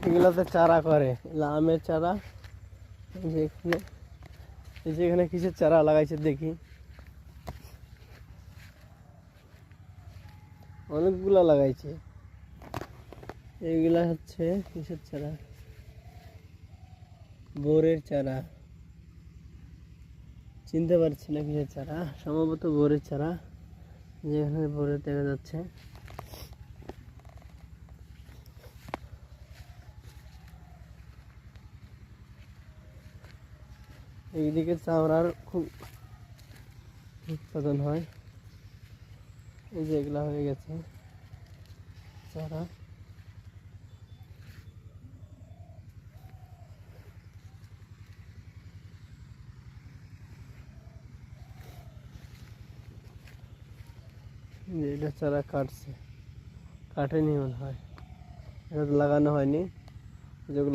এগুলাতে চারা করে, আমের চারা। যেখানে যেখানে কিসের চারা লাগাইছে দেখি, অনেকগুলা লাগাইছে। এইগুলা হচ্ছে কিসের চারা? বোরের চারা। চিনতে পারছি না কিসের চারা, সম্ভবত বোরের চারা। যেখানে বোরের দেখা যাচ্ছে। এইদিকে চামড়ার খুব উৎপাদন হয়। এই যে এগুলা হয়ে গেছে চারা। এটা চারা কাটছে, কাটেনি মনে হয়, এটা তো লাগানো হয়নি। যেগুলো